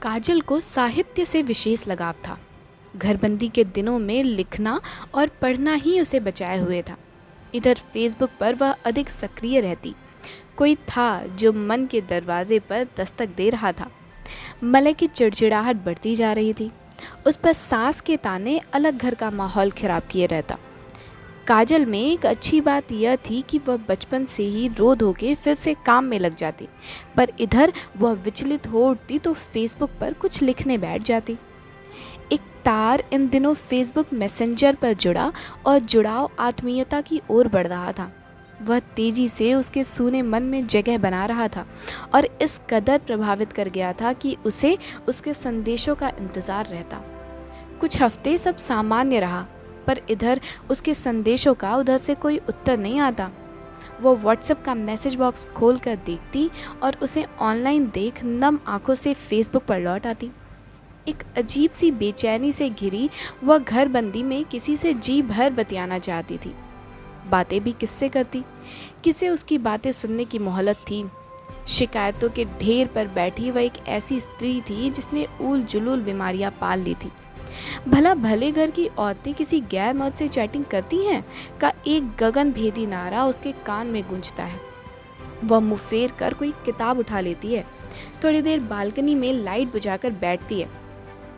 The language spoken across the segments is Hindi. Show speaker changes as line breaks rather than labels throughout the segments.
काजल को साहित्य से विशेष लगाव था। घरबंदी के दिनों में लिखना और पढ़ना ही उसे बचाए हुए था। इधर फेसबुक पर वह अधिक सक्रिय रहती। कोई था जो मन के दरवाजे पर दस्तक दे रहा था। मलय की चिड़चिड़ाहट बढ़ती जा रही थी। उस पर सास के ताने अलग घर का माहौल खराब किए रहता। काजल में एक अच्छी बात यह थी कि वह बचपन से ही रो धो के फिर से काम में लग जाती, पर इधर वह विचलित हो उठती तो फेसबुक पर कुछ लिखने बैठ जाती। एक तार इन दिनों फेसबुक मैसेंजर पर जुड़ा और जुड़ाव आत्मीयता की ओर बढ़ रहा था। वह तेजी से उसके सूने मन में जगह बना रहा था और इस कदर प्रभावित कर गया था कि उसे उसके संदेशों का इंतज़ार रहता। कुछ हफ्ते सब सामान्य रहा, पर इधर उसके संदेशों का उधर से कोई उत्तर नहीं आता। वो व्हाट्सएप का मैसेज बॉक्स खोल कर देखती और उसे ऑनलाइन देख नम आंखों से फेसबुक पर लौट आती। एक अजीब सी बेचैनी से घिरी वह घर बंदी में किसी से जी भर बतियाना चाहती थी। बातें भी किससे करती? किसे उसकी बातें सुनने की मोहलत थी? शिकायतों के ढेर पर बैठी वह एक ऐसी स्त्री थी जिसने ऊल जुलूल बीमारियां पाल ली थी। भला भले घर की औरतें किसी गैर मर्द से चैटिंग करती हैं का एक गगन भेदी नारा उसके कान में गूंजता है। वह मुंह फेर कर कोई किताब उठा लेती है, थोड़ी देर बालकनी में लाइट बुझाकर बैठती है।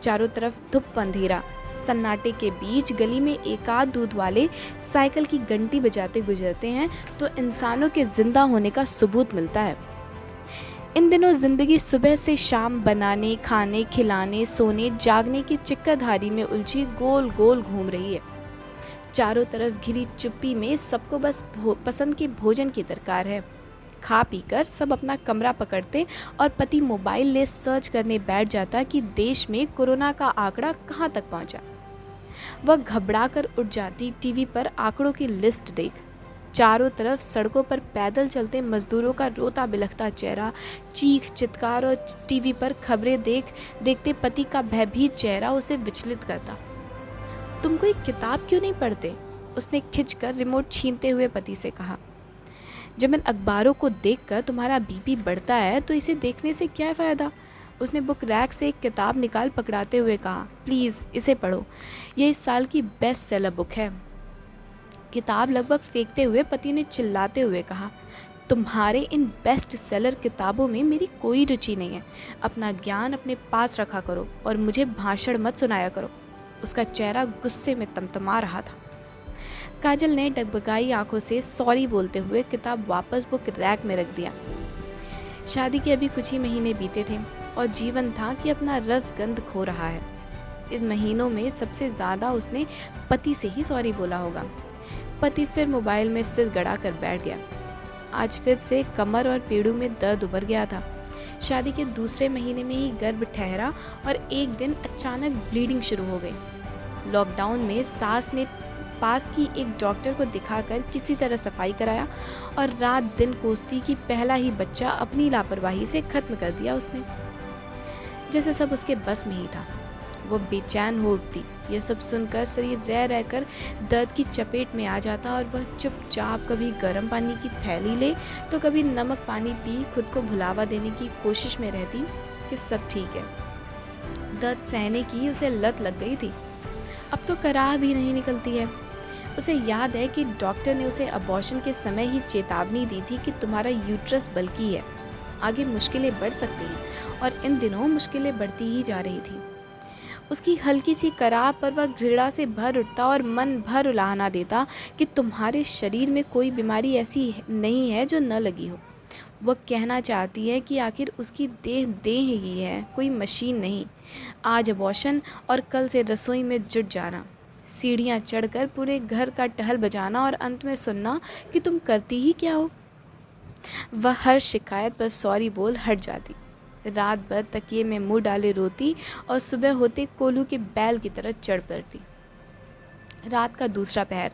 चारों तरफ धुप अंधेरा, सन्नाटे के बीच गली में एकाध दूध वाले साइकिल की घंटी बजाते गुजरते हैं तो इंसानों के जिंदा होने का सबूत मिलता है। इन दिनों जिंदगी सुबह से शाम बनाने, खाने, खिलाने, सोने, जागने की चिक्करधारी में उलझी गोल गोल घूम रही है। चारों तरफ घिरी चुप्पी में सबको बस पसंद के भोजन की दरकार है। खा पीकर सब अपना कमरा पकड़ते और पति मोबाइल ले सर्च करने बैठ जाता कि देश में कोरोना का आंकड़ा कहाँ तक पहुँचा। वह घबरा कर उठ जाती टीवी पर आंकड़ों की लिस्ट देख। चारों तरफ सड़कों पर पैदल चलते मजदूरों का रोता बिलखता चेहरा, चीख चित्कार और टीवी पर खबरें देखते पति का भयभीत चेहरा उसे विचलित करता। तुम कोई किताब क्यों नहीं पढ़ते? उसने खिंचकर रिमोट छीनते हुए पति से कहा। जब इन अखबारों को देखकर तुम्हारा बीपी बढ़ता है तो इसे देखने से क्या फ़ायदा? उसने बुक रैक से एक किताब निकाल पकड़ाते हुए कहा, प्लीज़ इसे पढ़ो, यह इस साल की बेस्ट सेलर बुक है। किताब लगभग फेंकते हुए पति ने चिल्लाते हुए कहा, तुम्हारे इन बेस्ट सेलर किताबों में मेरी कोई रुचि नहीं है। अपना ज्ञान अपने पास रखा करो और मुझे भाषण मत सुनाया करो। उसका चेहरा गुस्से में तमतमा रहा था। काजल ने डगबगाई आंखों से सॉरी बोलते हुए किताब वापस बुक रैक में रख दिया। शादी के अभी कुछ ही महीने बीते थे और जीवन था कि अपना रस गंध खो रहा है। इन महीनों में सबसे ज़्यादा उसने पति से ही सॉरी बोला होगा। पति फिर मोबाइल में सिर गड़ा कर बैठ गया। आज फिर से कमर और पेड़ों में दर्द उभर गया था। शादी के दूसरे महीने में ही गर्भ ठहरा और एक दिन अचानक ब्लीडिंग शुरू हो गई। लॉकडाउन में सास ने पास की एक डॉक्टर को दिखाकर किसी तरह सफाई कराया और रात दिन कोसती कि पहला ही बच्चा अपनी लापरवाही से खत्म कर दिया उसने। जैसे सब उसके बस में ही था। वो बेचैन हो उठती। यह सब सुनकर शरीर रह रहकर दर्द की चपेट में आ जाता और वह चुपचाप कभी गर्म पानी की थैली ले तो कभी नमक पानी पी खुद को भुलावा देने की कोशिश में रहती कि सब ठीक है। दर्द सहने की उसे लत लग गई थी। अब तो कराह भी नहीं निकलती है। उसे याद है कि डॉक्टर ने उसे अबॉर्शन के समय ही चेतावनी दी थी कि तुम्हारा यूट्रस बल्की है, आगे मुश्किलें बढ़ सकती हैं, और इन दिनों मुश्किलें बढ़ती ही जा रही थी। उसकी हल्की सी कराह पर वह घृणा से भर उठता और मन भर उलाहना देता कि तुम्हारे शरीर में कोई बीमारी ऐसी नहीं है जो न लगी हो। वह कहना चाहती है कि आखिर उसकी देह ही है, कोई मशीन नहीं। आज अबॉर्शन और कल से रसोई में जुट जाना, सीढ़ियाँ चढ़कर पूरे घर का टहल बजाना और अंत में सुनना कि तुम करती ही क्या हो। वह हर शिकायत पर सॉरी बोल हट जाती। रात भर तकिए में मुंह डाले रोती और सुबह होते कोलू के बैल की तरह चढ़ पड़ती। रात का दूसरा पहर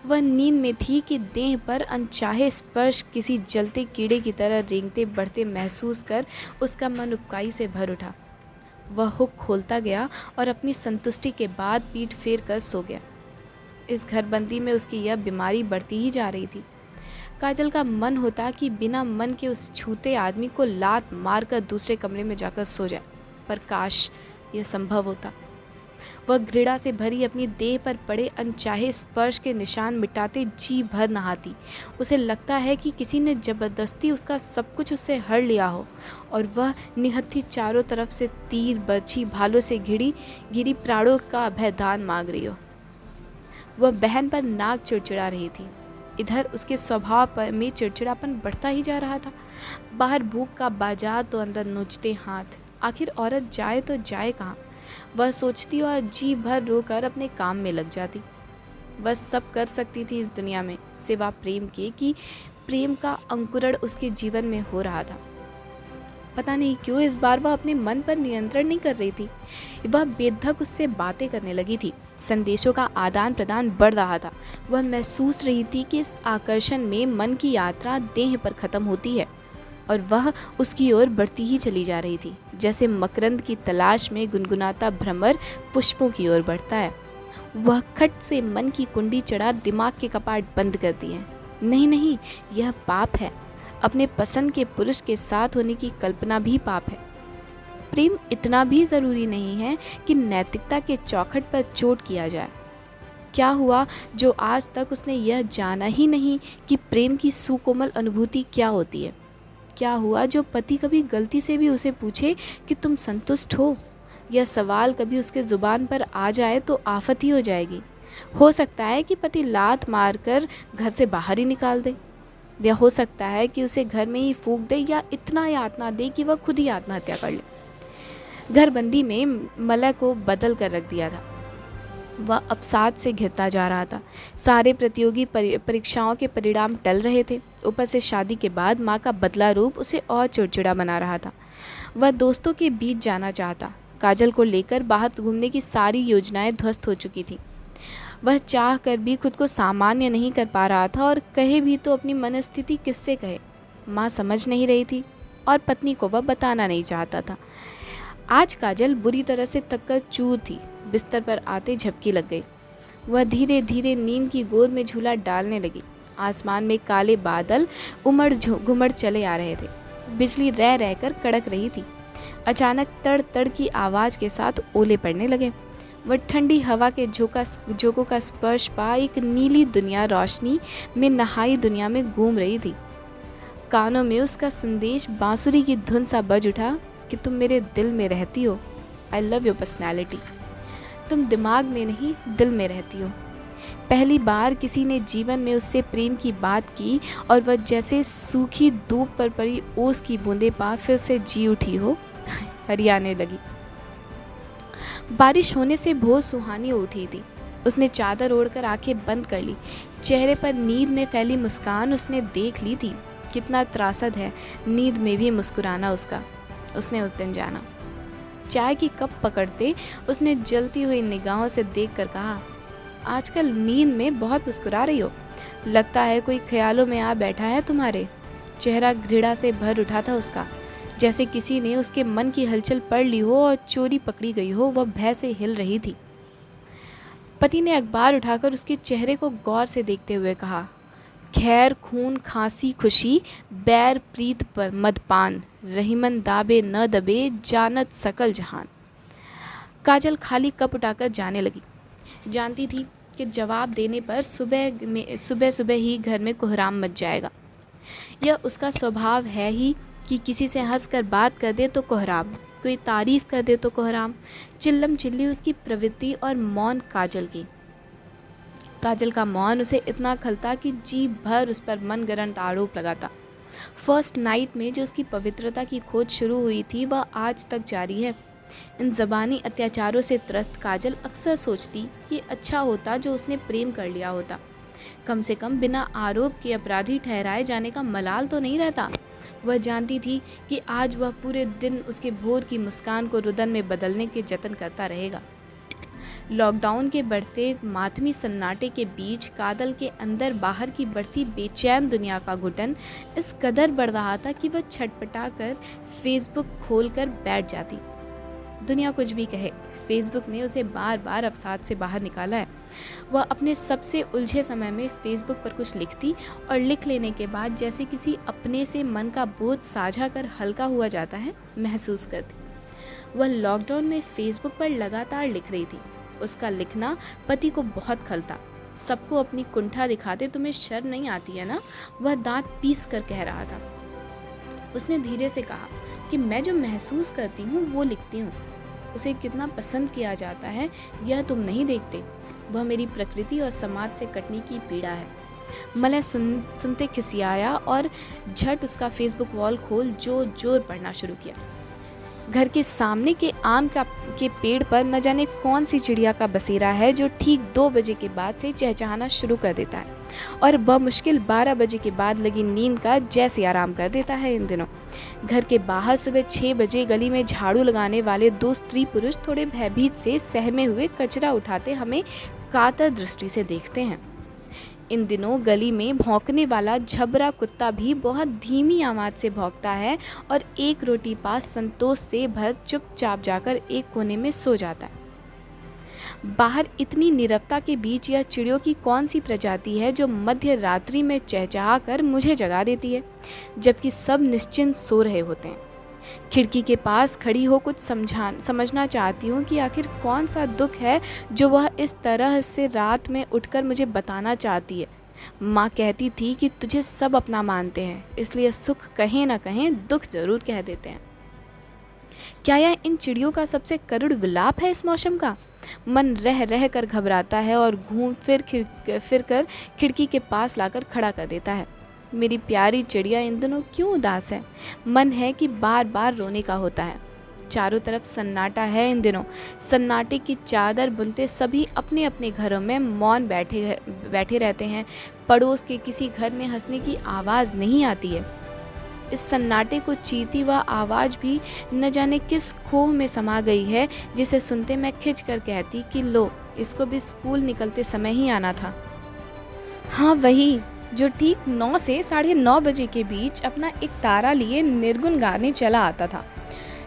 वह नींद में थी कि देह पर अनचाहे स्पर्श किसी जलते कीड़े की तरह रेंगते बढ़ते महसूस कर उसका मन उबकाई से भर उठा। वह हुक खोलता गया और अपनी संतुष्टि के बाद पीठ फेर कर सो गया। इस घरबंदी में उसकी यह बीमारी बढ़ती ही जा रही थी। काजल का मन होता कि बिना मन के उस छूते आदमी को लात मारकर दूसरे कमरे में जाकर सो जाए। पर काश यह संभव होता। वह घृणा से भरी अपनी देह पर पड़े अनचाहे स्पर्श के निशान मिटाते जी भर नहाती। उसे लगता है कि किसी ने जबरदस्ती उसका सब कुछ उससे हड़ लिया हो और वह निहत्थी चारों तरफ से तीर बर्छी भालों से घिरी प्राणों का अभयदान मांग रही हो। वह बहन पर नाक चिड़चिड़ा रही थी। इधर उसके स्वभाव में चिड़चिड़ापन बढ़ता ही जा रहा था। बाहर भूख का बाजार तो अंदर नोचते हाथ। आखिर औरत जाए तो जाए कहाँ? वह सोचती और जी भर रोकर अपने काम में लग जाती। वह सब कर सकती थी इस दुनिया में सिवा प्रेम के कि प्रेम का अंकुरण उसके जीवन में हो रहा था। पता नहीं क्यों इस बार वह अपने मन पर नियंत्रण नहीं कर रही थी। वह बेधक उससे बातें करने लगी थी। संदेशों का आदान प्रदान बढ़ रहा था। वह महसूस रही थी कि इस आकर्षण में मन की यात्रा देह पर खत्म होती है और वह उसकी ओर बढ़ती ही चली जा रही थी, जैसे मकरंद की तलाश में गुनगुनाता भ्रमर पुष्पों की ओर बढ़ता है। वह खट से मन की कुंडी चढ़ा दिमाग के कपाट बंद करती है। नहीं नहीं, यह पाप है। अपने पसंद के पुरुष के साथ होने की कल्पना भी पाप है। प्रेम इतना भी ज़रूरी नहीं है कि नैतिकता के चौखट पर चोट किया जाए। क्या हुआ जो आज तक उसने यह जाना ही नहीं कि प्रेम की सुकोमल अनुभूति क्या होती है? क्या हुआ जो पति कभी गलती से भी उसे पूछे कि तुम संतुष्ट हो? यह सवाल कभी उसके ज़ुबान पर आ जाए तो आफत ही हो जाएगी। हो सकता है कि पति लात मारकर घर से बाहर ही निकाल दे, या हो सकता है कि उसे घर में ही फूंक दे, या इतना यातना दे कि वह खुद ही आत्महत्या कर ले। घरबंदी में मलय को बदल कर रख दिया था। वह अवसाद से घिरता जा रहा था। सारे प्रतियोगी परीक्षाओं के परिणाम टल रहे थे। ऊपर से शादी के बाद माँ का बदला रूप उसे और चिड़चिड़ा बना रहा था। वह दोस्तों के बीच जाना चाहता। काजल को लेकर बाहर घूमने की सारी योजनाएं ध्वस्त हो चुकी थी। वह चाह कर भी खुद को सामान्य नहीं कर पा रहा था, और कहे भी तो अपनी मनस्थिति किससे कहे। माँ समझ नहीं रही थी और पत्नी को वह बताना नहीं चाहता था। आज काजल बुरी तरह से थककर चूर थी। बिस्तर पर आते झपकी लग गई। वह धीरे धीरे नींद की गोद में झूला डालने लगी। आसमान में काले बादल उमड़ घुमड़ चले आ रहे थे। बिजली रह रहकर कड़क रही थी। अचानक तड़ तड़ की आवाज़ के साथ ओले पड़ने लगे। वह ठंडी हवा के झोंकों का स्पर्श पा एक नीली दुनिया रोशनी में नहाई दुनिया में घूम रही थी। कानों में उसका संदेश बांसुरी की धुन सा बज उठा कि तुम मेरे दिल में रहती हो। I love your personality. तुम दिमाग में नहीं, दिल में रहती हो। पहली बार किसी ने जीवन में उससे प्रेम की बात की और वह जैसे सूखी धूप पर पड़ी ओस की बूंदें पा फिर से जी उठी हो, हरियाने लगी। बारिश होने से बहुत सुहानी उठी थी। उसने चादर ओढ़कर आंखें बंद कर ली। चेहरे पर नींद में फैली मुस्कान उसने देख ली थी। कितना त्रासद है नींद में भी मुस्कुराना उसका। उसने उस दिन जाना। चाय की कप पकड़ते उसने जलती हुई निगाहों से देखकर कहा, आजकल नींद में बहुत मुस्कुरा रही हो। लगता है कोई ख्यालों में आ बैठा है तुम्हारे। चेहरा घृणा से भर उठा था उसका, जैसे किसी ने उसके मन की हलचल पढ़ ली हो और चोरी पकड़ी गई हो। वह भय से हिल रही थी। पति ने अखबार उठाकर उसके चेहरे को गौर से देखते हुए कहा, खैर खून खांसी खुशी बैर प्रीत पर मदपान, रहीमन दाबे न दबे जानत सकल जहान। काजल खाली कप उठाकर जाने लगी। जानती थी कि जवाब देने पर सुबह ही घर में कोहराम मच जाएगा। यह उसका स्वभाव है ही कि किसी से हंसकर बात कर दे तो कोहराम, कोई तारीफ कर दे तो कोहराम। चिल्लम चिल्ली उसकी प्रवृत्ति और मौन काजल का मौन उसे इतना खलता कि जी भर उस पर मनगढ़ंत आरोप लगाता। फर्स्ट नाइट में जो उसकी पवित्रता की खोज शुरू हुई थी वह आज तक जारी है। इन ज़बानी अत्याचारों से त्रस्त काजल अक्सर सोचती कि अच्छा होता जो उसने प्रेम कर लिया होता। कम से कम बिना आरोप के अपराधी ठहराए जाने का मलाल तो नहीं रहता। वह जानती थी कि आज वह पूरे दिन उसके भोर की मुस्कान को रुदन में बदलने के जतन करता रहेगा। लॉकडाउन के बढ़ते मातमी सन्नाटे के बीच काजल के अंदर बाहर की बढ़ती बेचैन दुनिया का घुटन इस कदर बढ़ रहा था कि वह छटपटा कर फेसबुक खोलकर बैठ जाती। दुनिया कुछ भी कहे, फेसबुक ने उसे बार बार अवसाद से बाहर निकाला है। वह अपने सबसे उलझे समय में फेसबुक पर कुछ लिखती और लिख लेने के बाद जैसे किसी अपने से मन का बोझ साझा कर हल्का हुआ जाता है महसूस करती। वह लॉकडाउन में फेसबुक पर लगातार लिख रही थी। उसका लिखना पति को बहुत खलता। सबको अपनी कुंठा दिखाते तुम्हें शर्म नहीं आती है ना, वह दांत पीस कर कह रहा था। उसने धीरे से कहा कि मैं जो महसूस करती हूँ वो लिखती हूँ। उसे कितना पसंद किया जाता है यह तुम नहीं देखते। वह मेरी प्रकृति और समाज से कटने की पीड़ा है। मलय सुनते खिसियाया और झट उसका फेसबुक वॉल खोल जोर पढ़ना शुरू किया। घर के सामने के आम के पेड़ पर न जाने कौन सी चिड़िया का बसेरा है जो ठीक 2 बजे के बाद से चहचहाना शुरू कर देता है और बमुश्किल 12 बजे के बाद लगी नींद का जैसे आराम कर देता है। इन दिनों घर के बाहर सुबह 6 बजे गली में झाड़ू लगाने वाले 2 स्त्री पुरुष थोड़े भयभीत से सहमे हुए कचरा उठाते हमें कातर दृष्टि से देखते हैं। इन दिनों गली में भौंकने वाला झबरा कुत्ता भी बहुत धीमी आवाज़ से भौंकता है और एक रोटी पास संतोष से भर चुपचाप जाकर एक कोने में सो जाता है। बाहर इतनी नीरवता के बीच यह चिड़ियों की कौन सी प्रजाति है जो मध्य रात्रि में चहचहा कर मुझे जगा देती है, जबकि सब निश्चिंत सो रहे होते हैं। खिड़की के पास खड़ी हो कुछ समझना चाहती हूँ कि आखिर कौन सा दुख है जो वह इस तरह से रात में उठकर मुझे बताना चाहती है। माँ कहती थी कि तुझे सब अपना मानते हैं, इसलिए सुख कहें ना कहें दुख जरूर कह देते हैं। क्या यह इन चिड़ियों का सबसे करुण विलाप है इस मौसम का? मन रह रह कर घबराता है और घूम फिर कर खिड़की के पास लाकर खड़ा कर देता है। मेरी प्यारी चिड़िया इन दिनों क्यों उदास है? मन है कि बार बार रोने का होता है। चारों तरफ सन्नाटा है इन दिनों। सन्नाटे की चादर बुनते सभी अपने अपने घरों में मौन बैठे रहते हैं। पड़ोस के किसी घर में हंसने की आवाज़ नहीं आती है। इस सन्नाटे को चीरती वह आवाज़ भी न जाने किस खोह में समा गई है, जिसे सुनते मैं खिंच कर कहती कि लो, इसको भी स्कूल निकलते समय ही आना था। हाँ, वही जो ठीक 9 से 9:30 बजे के बीच अपना एक तारा लिए निर्गुण गाने चला आता था।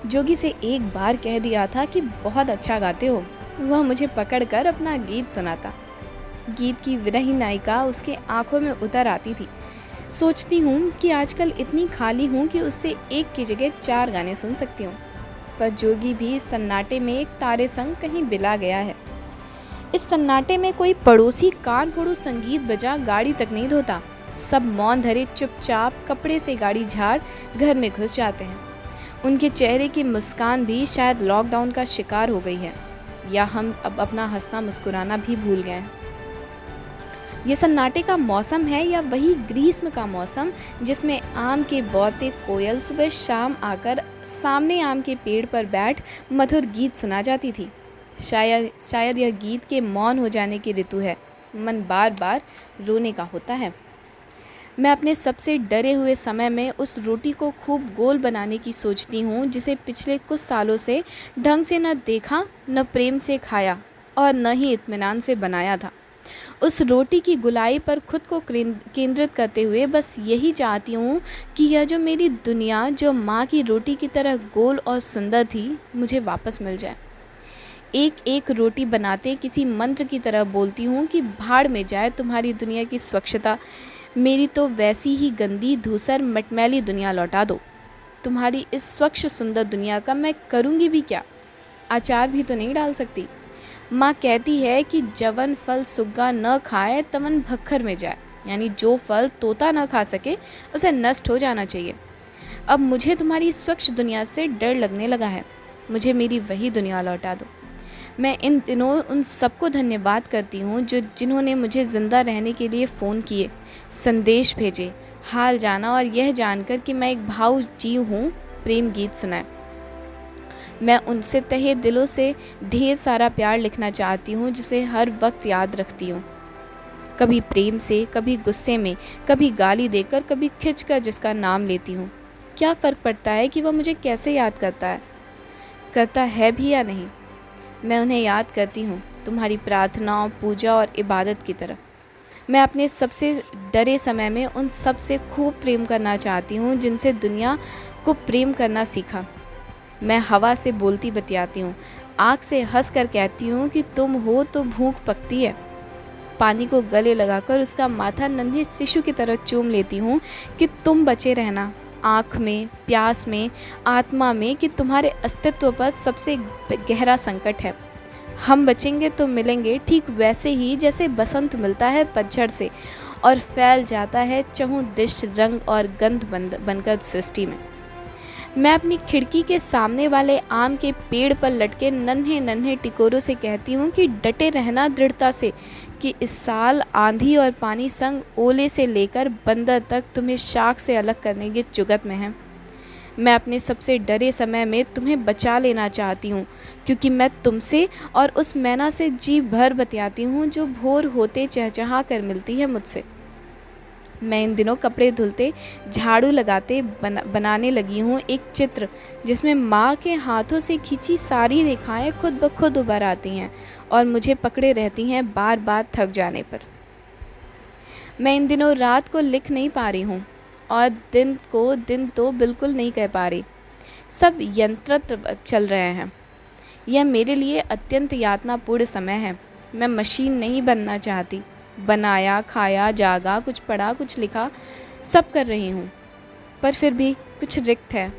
जोगी से एक बार कह दिया था कि बहुत अच्छा गाते हो। वह मुझे पकड़कर अपना गीत सुनाता। गीत की विरही नायिका उसके आंखों में उतर आती थी। सोचती हूँ कि आजकल इतनी खाली हूँ कि उससे एक की जगह 4 गाने सुन सकती हूँ। पर जोगी भी सन्नाटे में एक तारे संग कहीं बिला गया है। इस सन्नाटे में कोई पड़ोसी कान फोड़ू संगीत बजा गाड़ी तक नहीं धोता। सब मौन धरे चुपचाप कपड़े से गाड़ी झाड़ घर में घुस जाते हैं। उनके चेहरे की मुस्कान भी शायद लॉकडाउन का शिकार हो गई है, या हम अब अपना हंसना मुस्कुराना भी भूल गए हैं। ये सन्नाटे का मौसम है या वही ग्रीष्म का मौसम जिसमें आम के बौते कोयल सुबह शाम आकर सामने आम के पेड़ पर बैठ मधुर गीत सुना जाती थी। शायद यह गीत के मौन हो जाने की ऋतु है। मन बार बार रोने का होता है। मैं अपने सबसे डरे हुए समय में उस रोटी को खूब गोल बनाने की सोचती हूँ जिसे पिछले कुछ सालों से ढंग से न देखा, न प्रेम से खाया और न ही इत्मीनान से बनाया था। उस रोटी की गुलाई पर खुद को केंद्रित करते हुए बस यही चाहती हूँ कि यह जो मेरी दुनिया, जो माँ की रोटी की तरह गोल और सुंदर थी, मुझे वापस मिल जाए। एक एक रोटी बनाते किसी मंत्र की तरह बोलती हूँ कि भाड़ में जाए तुम्हारी दुनिया की स्वच्छता, मेरी तो वैसी ही गंदी धूसर मटमैली दुनिया लौटा दो। तुम्हारी इस स्वच्छ सुंदर दुनिया का मैं करूँगी भी क्या? अचार भी तो नहीं डाल सकती। माँ कहती है कि जवन फल सुग्गा न खाए तवन भक्खर में जाए, यानी जो फल तोता न खा सके उसे नष्ट हो जाना चाहिए। अब मुझे तुम्हारी स्वच्छ दुनिया से डर लगने लगा है। मुझे मेरी वही दुनिया लौटा दो। मैं इन दिनों उन सबको धन्यवाद करती हूँ जिन्होंने मुझे ज़िंदा रहने के लिए फ़ोन किए, संदेश भेजे, हाल जाना और यह जानकर कि मैं एक भाव जी हूँ प्रेम गीत सुनाए। मैं उनसे तहे दिलों से ढेर सारा प्यार लिखना चाहती हूँ जिसे हर वक्त याद रखती हूँ। कभी प्रेम से, कभी गुस्से में, कभी गाली देकर, कभी खिंचकर जिसका नाम लेती हूँ। क्या फ़र्क पड़ता है कि वह मुझे कैसे याद करता है भी या नहीं। मैं उन्हें याद करती हूँ तुम्हारी प्रार्थनाओं, पूजा और इबादत की तरह। मैं अपने सबसे डरे समय में उन सब से खूब प्रेम करना चाहती हूँ जिनसे दुनिया को प्रेम करना सीखा। मैं हवा से बोलती बतियाती हूँ, आँख से हंस कर कहती हूँ कि तुम हो तो भूख पकती है। पानी को गले लगाकर उसका माथा नन्हे शिशु की तरह चूम लेती हूँ कि तुम बचे रहना, आँख में, प्यास में, आत्मा में कि तुम्हारे अस्तित्व पर सबसे गहरा संकट है। हम बचेंगे तो मिलेंगे ठीक वैसे ही जैसे बसंत मिलता है पतझड़ से और फैल जाता है चहुं दिश रंग और गंध बनकर सृष्टि में। मैं अपनी खिड़की के सामने वाले आम के पेड़ पर लटके नन्हे नन्हे टिकोरों से कहती हूँ कि डटे रहना दृढ़ता से, कि इस साल आंधी और पानी संग ओले से लेकर बंदर तक तुम्हें शाख से अलग करने की जुगत में है। मैं अपने सबसे डरे समय में तुम्हें बचा लेना चाहती हूँ, क्योंकि मैं तुमसे और उस मैना से जी भर बतियाती हूँ जो भोर होते चहचहा कर मिलती है मुझसे। मैं इन दिनों कपड़े धुलते, झाड़ू लगाते बनाने लगी हूँ एक चित्र जिसमें माँ के हाथों से खींची सारी रेखाएं खुद ब खुद उभर आती हैं और मुझे पकड़े रहती हैं बार बार थक जाने पर। मैं इन दिनों रात को लिख नहीं पा रही हूँ और दिन को दिन तो बिल्कुल नहीं कह पा रही। सब यंत्र चल रहे हैं। यह मेरे लिए अत्यंत यातनापूर्ण समय है। मैं मशीन नहीं बनना चाहती। बनाया, खाया, जागा, कुछ पढ़ा, कुछ लिखा, सब कर रही हूँ, पर फिर भी कुछ रिक्त है।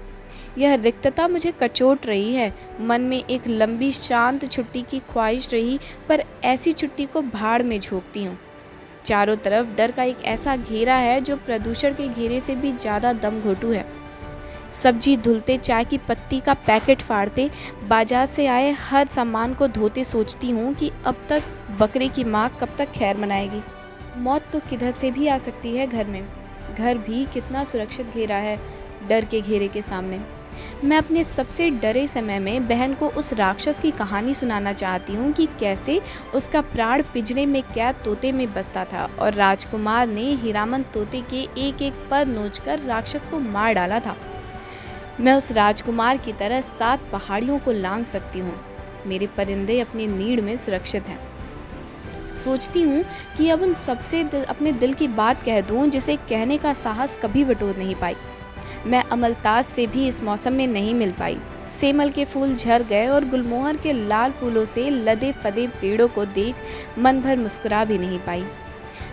यह रिक्तता मुझे कचोट रही है। मन में एक लंबी शांत छुट्टी की ख्वाहिश रही, पर ऐसी छुट्टी को भाड़ में झोंकती हूँ। चारों तरफ डर का एक ऐसा घेरा है जो प्रदूषण के घेरे से भी ज़्यादा दम घोटू है। सब्जी धुलते, चाय की पत्ती का पैकेट फाड़ते, बाजार से आए हर सामान को धोते सोचती हूँ कि अब तक बकरे की माँ कब तक खैर मनाएगी। मौत तो किधर से भी आ सकती है घर में। घर भी कितना सुरक्षित घेरा है डर के घेरे के सामने। मैं अपने सबसे डरे समय में बहन को उस राक्षस की कहानी सुनाना चाहती हूँ कि कैसे उसका प्राण पिंजरे में कैद तोते में बसता था और राजकुमार ने हीरामन तोते के एक एक पर नोचकर राक्षस को मार डाला था। मैं उस राजकुमार की तरह 7 पहाड़ियों को लांघ सकती हूँ। मेरे परिंदे अपनी नीड़ में सुरक्षित हैं। सोचती हूँ कि अब उन सबसे अपने दिल की बात कह दूँ जिसे कहने का साहस कभी बटोर नहीं पाई। मैं अमलतास से भी इस मौसम में नहीं मिल पाई। सेमल के फूल झड़ गए और गुलमोहर के लाल फूलों से लदे फदे पेड़ों को देख मन भर मुस्कुरा भी नहीं पाई।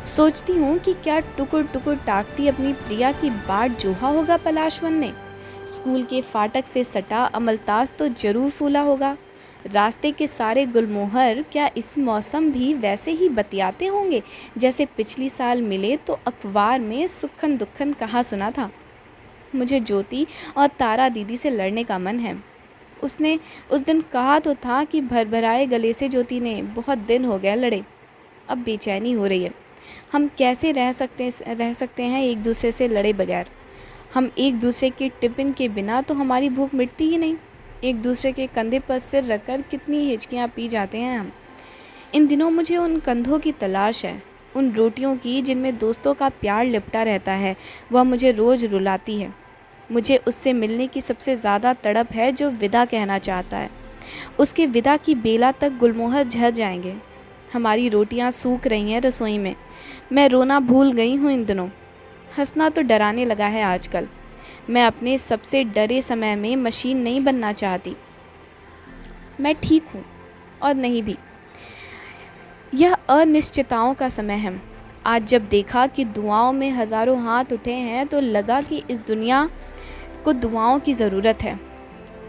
सोचती हूँ कि क्या टुकुर टुकुर ताकती अपनी प्रिया की बाट जोहा होगा पलाशवन ने। स्कूल के फाटक से सटा अमलतास तो जरूर फूला होगा। रास्ते के सारे गुलमोहर क्या इस मौसम भी वैसे ही बतियाते होंगे जैसे पिछली साल मिले तो अखबार में सुखन दुखन कहा सुना था। मुझे ज्योति और तारा दीदी से लड़ने का मन है। उसने उस दिन कहा तो था कि भरभराए गले से ज्योति ने बहुत दिन हो गए लड़े। अब बेचैनी हो रही है। हम कैसे रह सकते हैं एक दूसरे से लड़े बगैर। हम एक दूसरे की टिफिन के बिना तो हमारी भूख मिटती ही नहीं। एक दूसरे के कंधे पर सिर रखकर कितनी हिचकियाँ पी जाते हैं हम। इन दिनों मुझे उन कंधों की तलाश है, उन रोटियों की जिनमें दोस्तों का प्यार लिपटा रहता है। वह मुझे रोज़ रुलाती है। मुझे उससे मिलने की सबसे ज़्यादा तड़प है जो विदा कहना चाहता है। उसके विदा की बेला तक गुलमोहर झड़ जाएंगे। हमारी रोटियां सूख रही हैं रसोई में। मैं रोना भूल गई हूँ इन दिनों। हंसना तो डराने लगा है आजकल। मैं अपने सबसे डरे समय में मशीन नहीं बनना चाहती। मैं ठीक हूँ और नहीं भी। यह अनिश्चितताओं का समय है। आज जब देखा कि दुआओं में हज़ारों हाथ उठे हैं तो लगा कि इस दुनिया को दुआओं की ज़रूरत है।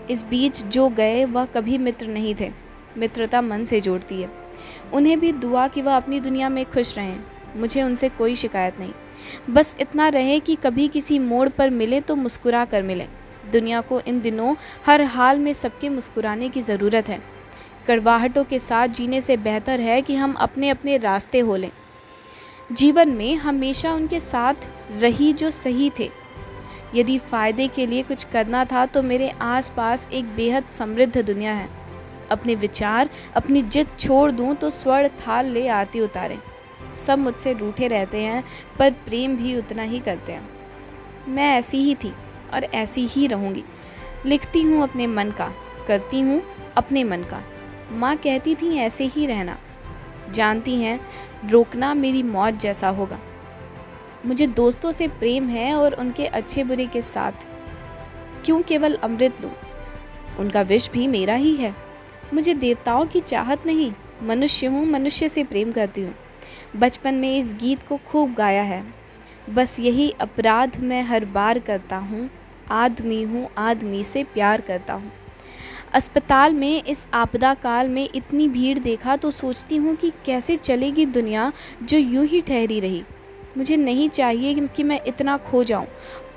इस बीच जो गए वह कभी मित्र नहीं थे। मित्रता मन से जोड़ती है। उन्हें भी दुआ कि वह अपनी दुनिया में खुश रहें। मुझे उनसे कोई शिकायत नहीं। बस इतना रहे कि कभी किसी मोड़ पर मिले तो मुस्कुरा कर मिले। दुनिया को इन दिनों हर हाल में सबके मुस्कुराने की ज़रूरत है। कड़वाहटों के साथ जीने से बेहतर है कि हम अपने अपने रास्ते हो लें। जीवन में हमेशा उनके साथ रही जो सही थे। यदि फ़ायदे के लिए कुछ करना था तो मेरे आसपास एक बेहद समृद्ध दुनिया है। अपने विचार, अपनी जिद छोड़ दूं तो स्वर्ण थाल ले आरती उतारे। सब मुझसे रूठे रहते हैं पर प्रेम भी उतना ही करते हैं। मैं ऐसी ही थी और ऐसी ही रहूँगी। लिखती हूँ अपने मन का, करती हूँ अपने मन का। माँ कहती थी ऐसे ही रहना। जानती हैं रोकना मेरी मौत जैसा होगा। मुझे दोस्तों से प्रेम है और उनके अच्छे बुरे के साथ। क्यों केवल अमृत लूँ? उनका विष भी मेरा ही है। मुझे देवताओं की चाहत नहीं, मनुष्य हूँ, मनुष्य से प्रेम करती हूँ। बचपन में इस गीत को खूब गाया है। बस यही अपराध मैं हर बार करता हूँ, आदमी हूँ, आदमी से प्यार करता हूँ। अस्पताल में इस आपदा काल में इतनी भीड़ देखा तो सोचती हूँ कि कैसे चलेगी दुनिया जो यूं ही ठहरी रही। मुझे नहीं चाहिए कि मैं इतना खो जाऊँ।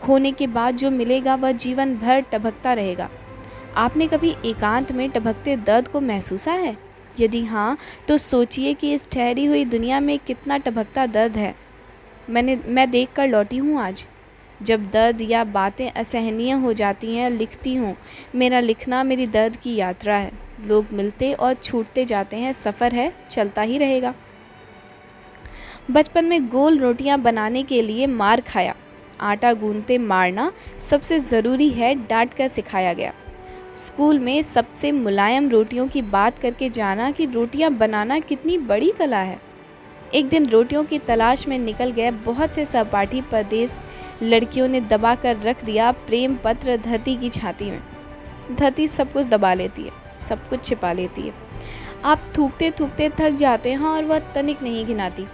खोने के बाद जो मिलेगा वह जीवन भर टभकता रहेगा। आपने कभी एकांत में टभकते दर्द को महसूसा है? यदि हाँ, तो सोचिए कि इस ठहरी हुई दुनिया में कितना टभकता दर्द है। मैं देख कर लौटी हूँ आज। जब दर्द या बातें असहनीय हो जाती हैं, लिखती हूँ। मेरा लिखना मेरी दर्द की यात्रा है। लोग मिलते और छूटते जाते हैं, सफ़र है, चलता ही रहेगा। बचपन में गोल रोटियां बनाने के लिए मार खाया। आटा गूंथते मारना सबसे ज़रूरी है, डांट कर सिखाया गया। स्कूल में सबसे मुलायम रोटियों की बात करके जाना कि रोटियां बनाना कितनी बड़ी कला है। एक दिन रोटियों की तलाश में निकल गए बहुत से सहपाठी परदेश लड़कियों ने दबा कर रख दिया प्रेम पत्र धरती की छाती में। धरती सब कुछ दबा लेती है, सब कुछ छिपा लेती है। आप थूकते थूकते थक जाते हैं और वह तनिक नहीं घिनाती।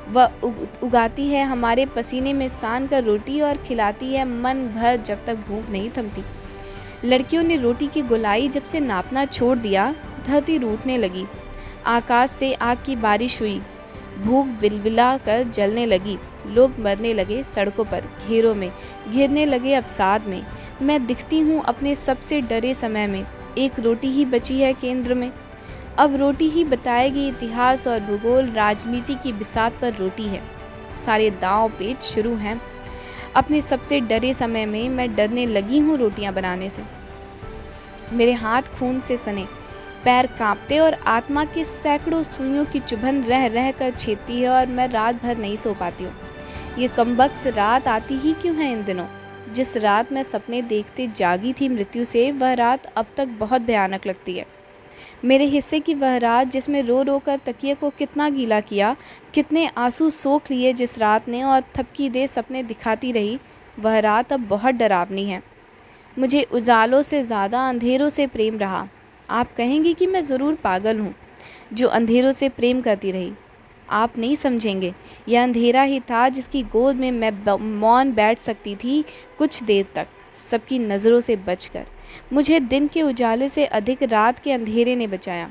वह उगाती है हमारे पसीने में सान कर रोटी और खिलाती है मन भर जब तक भूख नहीं थमती। लड़कियों ने रोटी की गोलाई जब से नापना छोड़ दिया, धरती रूठने लगी। आकाश से आग की बारिश हुई, भूख बिलबिला कर जलने लगी। लोग मरने लगे सड़कों पर, घेरों में, घिरने लगे अवसाद में। मैं दिखती हूँ अपने सबसे डरे समय में। एक रोटी ही बची है केंद्र में। अब रोटी ही बताएगी इतिहास और भूगोल। राजनीति की बिसात पर रोटी है, सारे दांव पेच शुरू हैं। अपने सबसे डरे समय में मैं डरने लगी हूँ रोटियाँ बनाने से। मेरे हाथ खून से सने, पैर कांपते और आत्मा के सैकड़ों सुइयों की चुभन रह रह कर छेदती है और मैं रात भर नहीं सो पाती हूँ। ये कमबख्त रात आती ही क्यों है इन दिनों? जिस रात मैं सपने देखते जागी थी मृत्यु से, वह रात अब तक बहुत भयानक लगती है। मेरे हिस्से की वह रात जिसमें रो रो कर तकिए को कितना गीला किया, कितने आंसू सोख लिए जिस रात ने और थपकी दे सपने दिखाती रही, वह रात अब बहुत डरावनी है। मुझे उजालों से ज़्यादा अंधेरों से प्रेम रहा। आप कहेंगे कि मैं ज़रूर पागल हूँ जो अंधेरों से प्रेम करती रही। आप नहीं समझेंगे, यह अंधेरा ही था जिसकी गोद में मैं मौन बैठ सकती थी कुछ देर तक, सबकी नज़रों से बचकर। मुझे दिन के उजाले से अधिक रात के अंधेरे ने बचाया।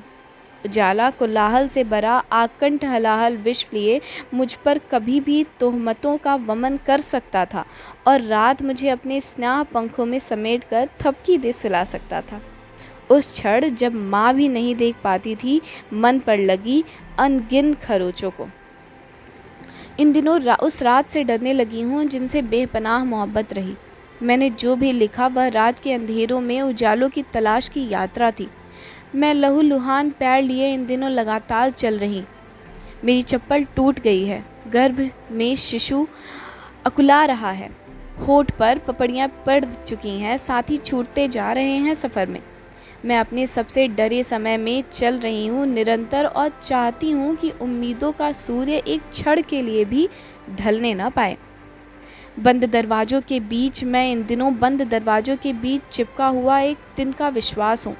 उजाला कोलाहल से भरा आकंठ हलाहल विष लिए मुझ पर कभी भी तोहमतों का वमन कर सकता था और रात मुझे अपने स्नेह पंखों में समेटकर थपकी दे सुला सकता था। उस क्षण जब माँ भी नहीं देख पाती थी मन पर लगी अनगिन खरोचों को। इन दिनों उस रात से डरने लगी हूँ जिनसे बेपनाह मोहब्बत रही। मैंने जो भी लिखा वह रात के अंधेरों में उजालों की तलाश की यात्रा थी। मैं लहूलुहान पैर लिए इन दिनों लगातार चल रही। मेरी चप्पल टूट गई है, गर्भ में शिशु अकुला रहा है, होठ पर पपड़ियाँ पड़ चुकी हैं, साथी छूटते जा रहे हैं सफ़र में। मैं अपने सबसे डरे समय में चल रही हूँ निरंतर और चाहती हूँ कि उम्मीदों का सूर्य एक क्षण के लिए भी ढलने ना पाए। बंद दरवाज़ों के बीच मैं इन दिनों बंद दरवाज़ों के बीच चिपका हुआ एक तिनका विश्वास हूँ।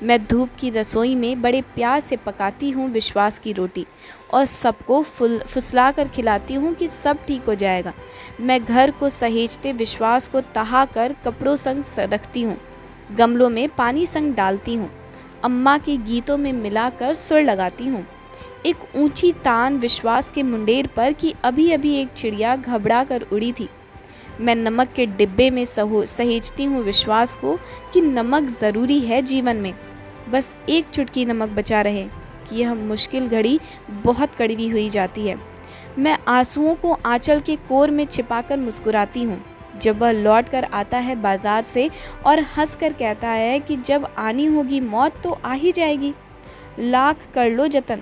मैं धूप की रसोई में बड़े प्यार से पकाती हूँ विश्वास की रोटी और सबको फुसला कर खिलाती हूँ कि सब ठीक हो जाएगा। मैं घर को सहेजते विश्वास को तहा कर कपड़ों संग रखती हूँ, गमलों में पानी संग डालती हूँ, अम्मा के गीतों में मिलाकर सुर लगाती हूँ। एक ऊंची तान विश्वास के मुंडेर पर कि अभी अभी एक चिड़िया घबरा कर उड़ी थी। मैं नमक के डिब्बे में सहेजती हूँ विश्वास को कि नमक ज़रूरी है जीवन में। बस एक चुटकी नमक बचा रहे कि यह मुश्किल घड़ी बहुत कड़वी हुई जाती है। मैं आंसुओं को आंचल के कोर में छिपाकर मुस्कुराती हूँ जब वह लौट कर आता है बाजार से और हंस कर कहता है कि जब आनी होगी मौत तो आ ही जाएगी, लाख कर लो जतन।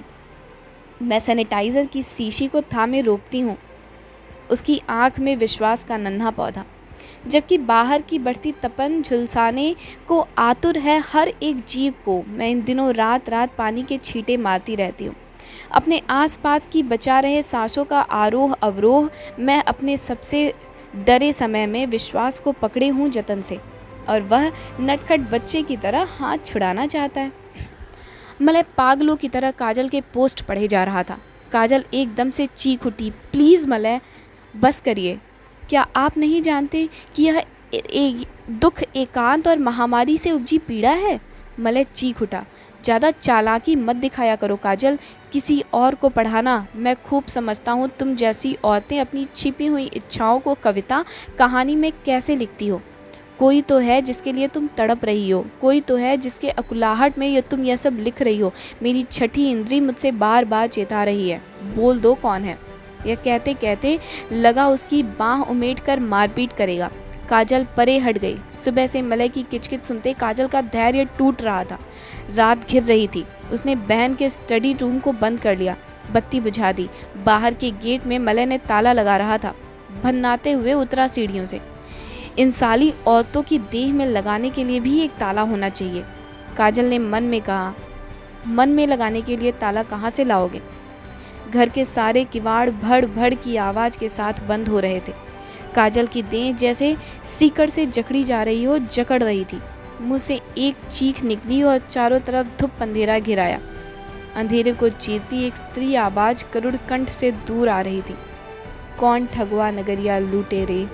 मैं सैनिटाइज़र की शीशी को थामे रोकती हूँ, उसकी आँख में विश्वास का नन्हा पौधा, जबकि बाहर की बढ़ती तपन झुलसाने को आतुर है हर एक जीव को। मैं इन दिनों रात रात पानी के छींटे मारती रहती हूँ, अपने आसपास की बचा रहे सांसों का आरोह अवरोह। मैं अपने सबसे डरे समय में विश्वास को पकड़े हूँ जतन से और वह नटखट बच्चे की तरह हाथ छुड़ाना चाहता है। मलय पागलों की तरह काजल के पोस्ट पढ़े जा रहा था। काजल एकदम से चीख उठी, प्लीज़ मलय, बस करिए, क्या आप नहीं जानते कि यह दुख एकांत और महामारी से उपजी पीड़ा है? मलय चीख उठा। ज़्यादा चालाकी मत दिखाया करो काजल, किसी और को पढ़ाना। मैं खूब समझता हूँ तुम जैसी औरतें अपनी छिपी हुई इच्छाओं को कविता कहानी में कैसे लिखती हो। कोई तो है जिसके लिए तुम तड़प रही हो, कोई तो है जिसके अकुलाहट में तुम यह सब लिख रही हो। मेरी छठी इंद्री मुझसे बार बार चेता रही है, बोल दो कौन है। यह कहते कहते लगा उसकी बाँह उमेट कर मारपीट करेगा। काजल परे हट गई। सुबह से मलय की किचकिच सुनते काजल का धैर्य टूट रहा था। रात घिर रही थी। उसने बहन के स्टडी रूम को बंद कर लिया, बत्ती बुझा दी। बाहर के गेट में मलय ने ताला लगा रहा था। भन्नाते हुए उतरा सीढ़ियों से। इन साली औरतों की देह में लगाने के लिए भी एक ताला होना चाहिए, काजल ने मन में कहा। मन में लगाने के लिए ताला कहाँ से लाओगे? घर के सारे किवाड़ भड़ भड़ की आवाज़ के साथ बंद हो रहे थे। काजल की देह जैसे सीकड़ से जकड़ी जा रही हो जकड़ रही थी। मुंह से एक चीख निकली और चारों तरफ धुप अंधेरा घिराया। अंधेरे को चीरती एक स्त्री आवाज़ करुण कंठ से दूर आ रही थी। कौन ठगवा नगरिया लूटे रे।